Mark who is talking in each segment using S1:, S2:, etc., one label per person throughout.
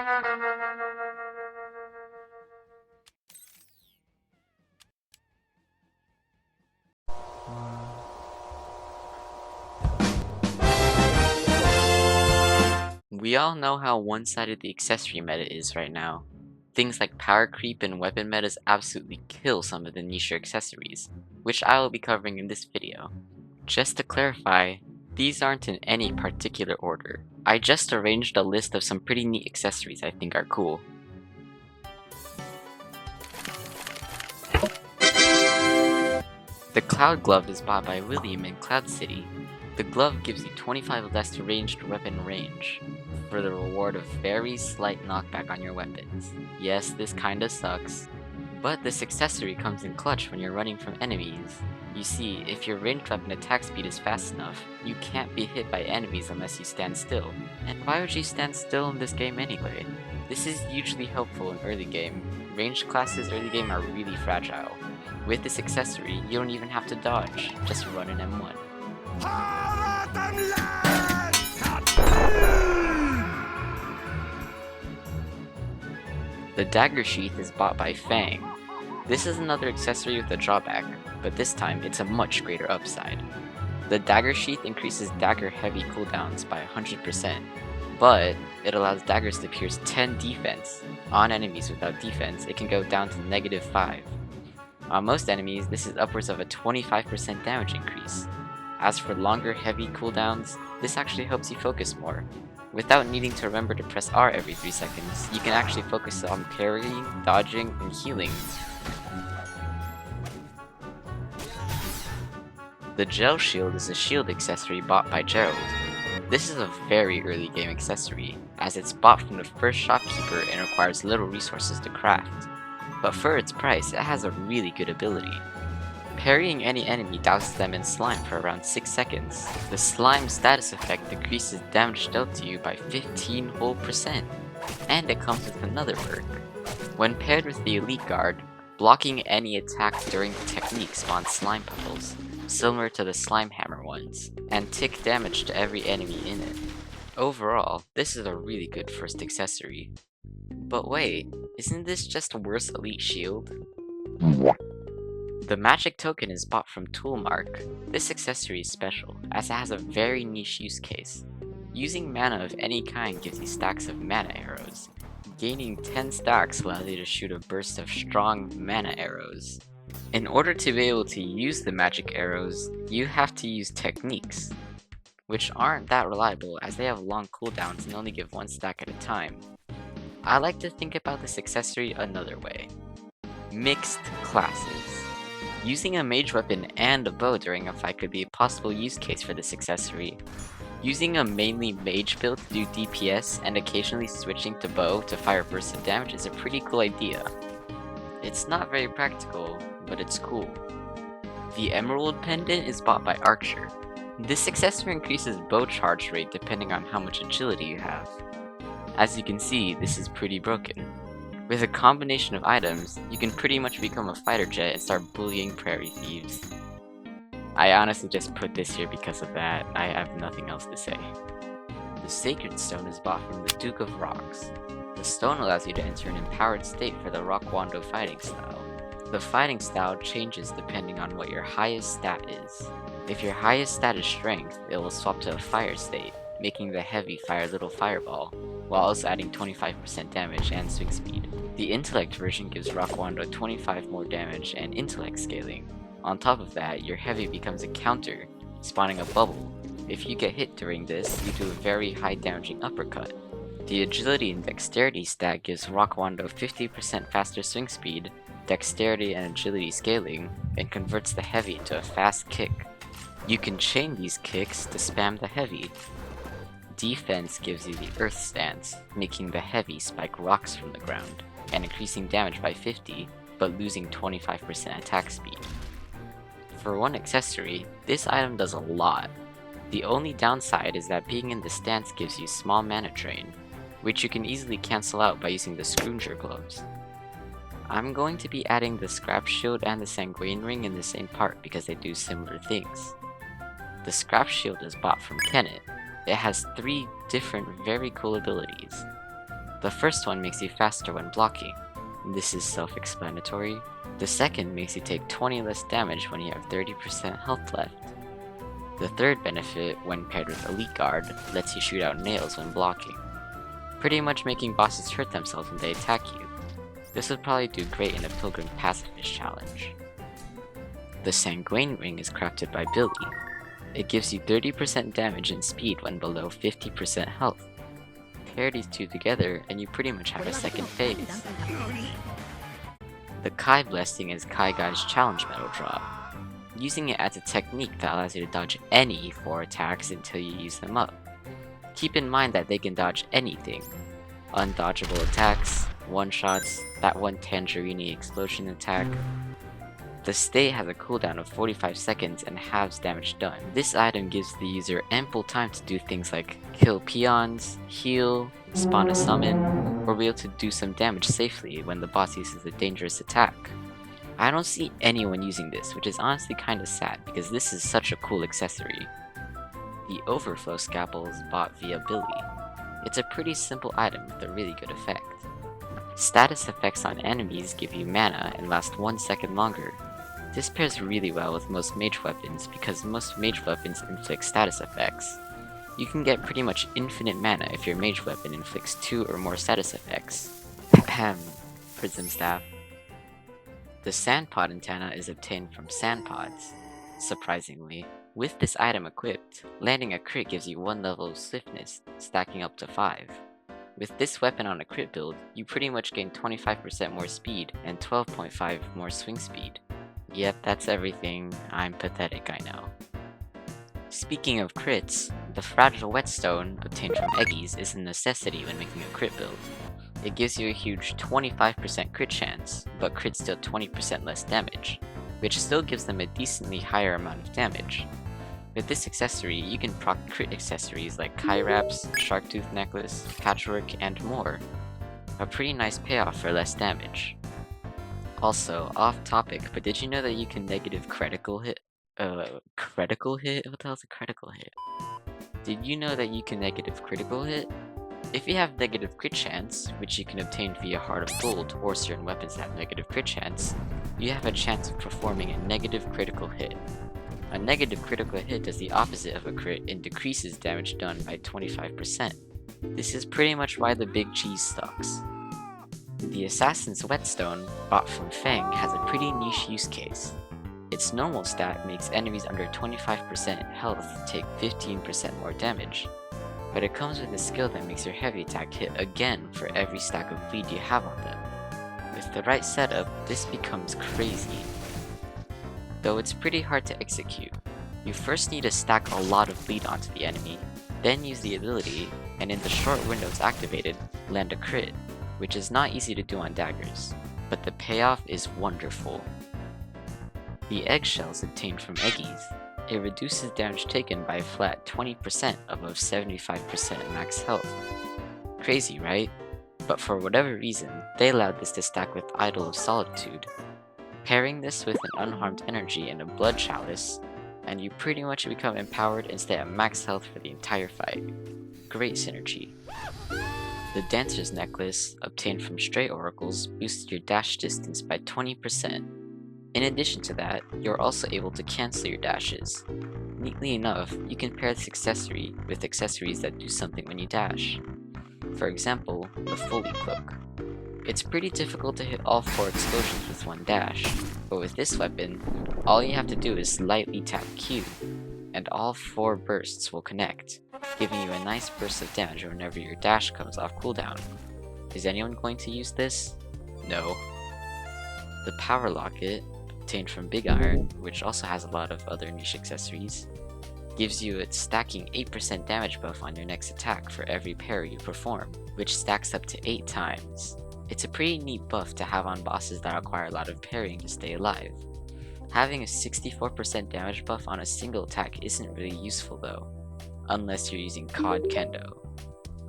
S1: We all know how one-sided the accessory meta is right now. Things like power creep and weapon metas absolutely kill some of the niche accessories, which I will be covering in this video. Just to clarify, these aren't in any particular order. I just arranged a list of some pretty neat accessories I think are cool. The Cloud Glove is bought by William in Cloud City. The glove gives you 25 less ranged weapon range, for the reward of very slight knockback on your weapons. Yes, this kinda sucks, but this accessory comes in clutch when you're running from enemies. You see, if your ranged weapon attack speed is fast enough, you can't be hit by enemies unless you stand still. And why would you stand still in this game anyway? This is usually helpful in early game. Ranged classes early game are really fragile. With this accessory, you don't even have to dodge, just run an M1. The dagger sheath is bought by Fang. This is another accessory with a drawback, but this time it's a much greater upside. The dagger sheath increases dagger heavy cooldowns by 100%, but it allows daggers to pierce 10 defense. On enemies without defense, it can go down to -5. On most enemies, this is upwards of a 25% damage increase. As for longer heavy cooldowns, this actually helps you focus more. Without needing to remember to press R every 3 seconds, you can actually focus on parrying, dodging, and healing. The gel shield is a shield accessory bought by Gerald. This is a very early game accessory, as it's bought from the first shopkeeper and requires little resources to craft. But for its price, it has a really good ability. Parrying any enemy douses them in slime for around 6 seconds. The slime status effect decreases damage dealt to you by 15 whole %, and it comes with another perk. When paired with the elite guard, blocking any attack during the technique spawns slime puddles, similar to the slime hammer ones, and tick damage to every enemy in it. Overall, this is a really good first accessory. But wait, isn't this just a worse elite shield? The magic token is bought from Toolmark. This accessory is special, as it has a very niche use case. Using mana of any kind gives you stacks of mana arrows. Gaining 10 stacks allows you to shoot a burst of strong mana arrows. In order to be able to use the magic arrows, you have to use techniques, which aren't that reliable as they have long cooldowns and only give 1 stack at a time. I like to think about this accessory another way. Mixed classes. Using a mage weapon and a bow during a fight could be a possible use case for this accessory. Using a mainly mage build to do DPS and occasionally switching to bow to fire bursts of damage is a pretty cool idea. It's not very practical, but it's cool. The emerald pendant is bought by Archer. This accessory increases bow charge rate depending on how much agility you have. As you can see, this is pretty broken. With a combination of items, you can pretty much become a fighter jet and start bullying prairie thieves. I honestly just put this here because of that. I have nothing else to say. The Sacred Stone is bought from the Duke of Rocks. The stone allows you to enter an empowered state for the Rock Wando fighting style. The fighting style changes depending on what your highest stat is. If your highest stat is strength, it will swap to a fire state, making the heavy fire little fireball, while also adding 25% damage and swing speed. The intellect version gives Rock Wando 25 more damage and intellect scaling. On top of that, your heavy becomes a counter, spawning a bubble. If you get hit during this, you do a very high damaging uppercut. The agility and dexterity stat gives Rock Wando 50% faster swing speed, dexterity and agility scaling, and converts the heavy into a fast kick. You can chain these kicks to spam the heavy. Defense gives you the earth stance, making the heavy spike rocks from the ground, and increasing damage by 50, but losing 25% attack speed. For one accessory, this item does a lot. The only downside is that being in the stance gives you small mana drain, which you can easily cancel out by using the Scrounger gloves. I'm going to be adding the Scrap Shield and the Sanguine Ring in the same part because they do similar things. The Scrap Shield is bought from Kenneth. It has 3 different very cool abilities. The first one makes you faster when blocking. This is self-explanatory. The second makes you take 20 less damage when you have 30% health left. The third benefit, when paired with Elite Guard, lets you shoot out nails when blocking, pretty much making bosses hurt themselves when they attack you. This would probably do great in a Pilgrim Pacifist challenge. The Sanguine Ring is crafted by Billy. It gives you 30% damage and speed when below 50% health. Pair these two together and you pretty much have a second phase. The Kai Blessing is Kai Guy's challenge medal drop. Using it as a technique that allows you to dodge any 4 attacks until you use them up. Keep in mind that they can dodge anything. Undodgeable attacks, one-shots, that one tangerine explosion attack. The stay has a cooldown of 45 seconds and halves damage done. This item gives the user ample time to do things like kill peons, heal, spawn a summon, or be able to do some damage safely when the boss uses a dangerous attack. I don't see anyone using this, which is honestly kinda sad because this is such a cool accessory. The Overflow Scalpel is bought via Billy. It's a pretty simple item with a really good effect. Status effects on enemies give you mana and last 1 second longer. This pairs really well with most mage weapons because most mage weapons inflict status effects. You can get pretty much infinite mana if your mage weapon inflicts 2 or more status effects. Ahem, Prism Staff. The Sandpod antenna is obtained from sandpods. Surprisingly, with this item equipped, landing a crit gives you 1 level of swiftness, stacking up to 5. With this weapon on a crit build, you pretty much gain 25% more speed and 12.5 more swing speed. Yep, that's everything. I'm pathetic, I know. Speaking of crits, the fragile whetstone obtained from eggies is a necessity when making a crit build. It gives you a huge 25% crit chance, but crits deal 20% less damage, which still gives them a decently higher amount of damage. With this accessory, you can proc crit accessories like Kai Wraps, Shark Tooth Necklace, Patchwork, and more. A pretty nice payoff for less damage. Also, off topic, but did you know that you can negative critical hit? Critical hit? What the hell's a critical hit? Did you know that you can negative critical hit? If you have negative crit chance, which you can obtain via Heart of Gold or certain weapons that have negative crit chance, you have a chance of performing a negative critical hit. A negative critical hit does the opposite of a crit and decreases damage done by 25%. This is pretty much why the big cheese sucks. The Assassin's Whetstone, bought from Fang, has a pretty niche use case. Its normal stat makes enemies under 25% health take 15% more damage, but it comes with a skill that makes your heavy attack hit again for every stack of bleed you have on them. With the right setup, this becomes crazy. Though it's pretty hard to execute. You first need to stack a lot of bleed onto the enemy, then use the ability, and in the short windows activated, land a crit, which is not easy to do on daggers, but the payoff is wonderful. The eggshells obtained from eggies. It reduces damage taken by a flat 20% above 75% max health. Crazy, right? But for whatever reason, they allowed this to stack with Idol of Solitude. Pairing this with an unharmed energy and a blood chalice, and you pretty much become empowered and stay at max health for the entire fight. Great synergy. The Dancer's Necklace, obtained from stray oracles, boosts your dash distance by 20%. In addition to that, you're also able to cancel your dashes. Neatly enough, you can pair this accessory with accessories that do something when you dash. For example, the Fully Cloak. It's pretty difficult to hit all 4 explosions with one dash, but with this weapon, all you have to do is lightly tap Q, and all 4 bursts will connect, giving you a nice burst of damage whenever your dash comes off cooldown. Is anyone going to use this? No. The Power Locket, obtained from Big Iron, which also has a lot of other niche accessories, gives you a stacking 8% damage buff on your next attack for every parry you perform, which stacks up to 8 times. It's a pretty neat buff to have on bosses that require a lot of parrying to stay alive. Having a 64% damage buff on a single attack isn't really useful though, unless you're using COD Kendo.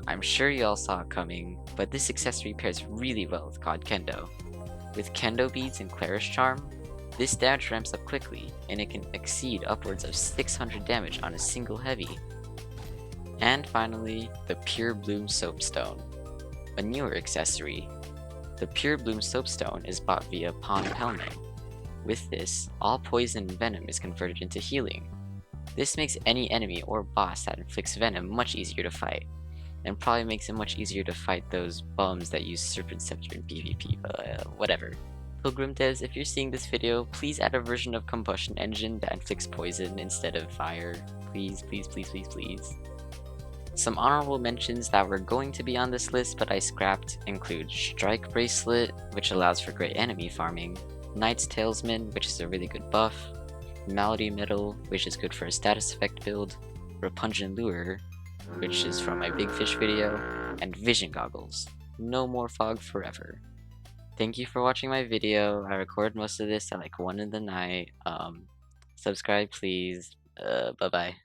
S1: I'm sure you all saw it coming, but this accessory pairs really well with COD Kendo. With Kendo Beads and Clarish Charm, this damage ramps up quickly, and it can exceed upwards of 600 damage on a single heavy. And finally, the Purebloom Soapstone. A newer accessory, the purebloom soapstone is bought via pawn pelmet. With this, all poison and venom is converted into healing. This makes any enemy or boss that inflicts venom much easier to fight, and probably makes it much easier to fight those bums that use Serpent Scepter in PvP, but whatever. Pilgrim devs, if you're seeing this video, please add a version of combustion engine that inflicts poison instead of fire. Please, please, please, please, please. Some honorable mentions that were going to be on this list but I scrapped include Strike Bracelet, which allows for great enemy farming, Knight's Talesman, which is a really good buff, Malady Medal, which is good for a status effect build, Repugnant Lure, which is from my Big Fish video, and Vision Goggles. No more fog forever. Thank you for watching my video. I record most of this at like 1 in the night. Subscribe please. Bye bye.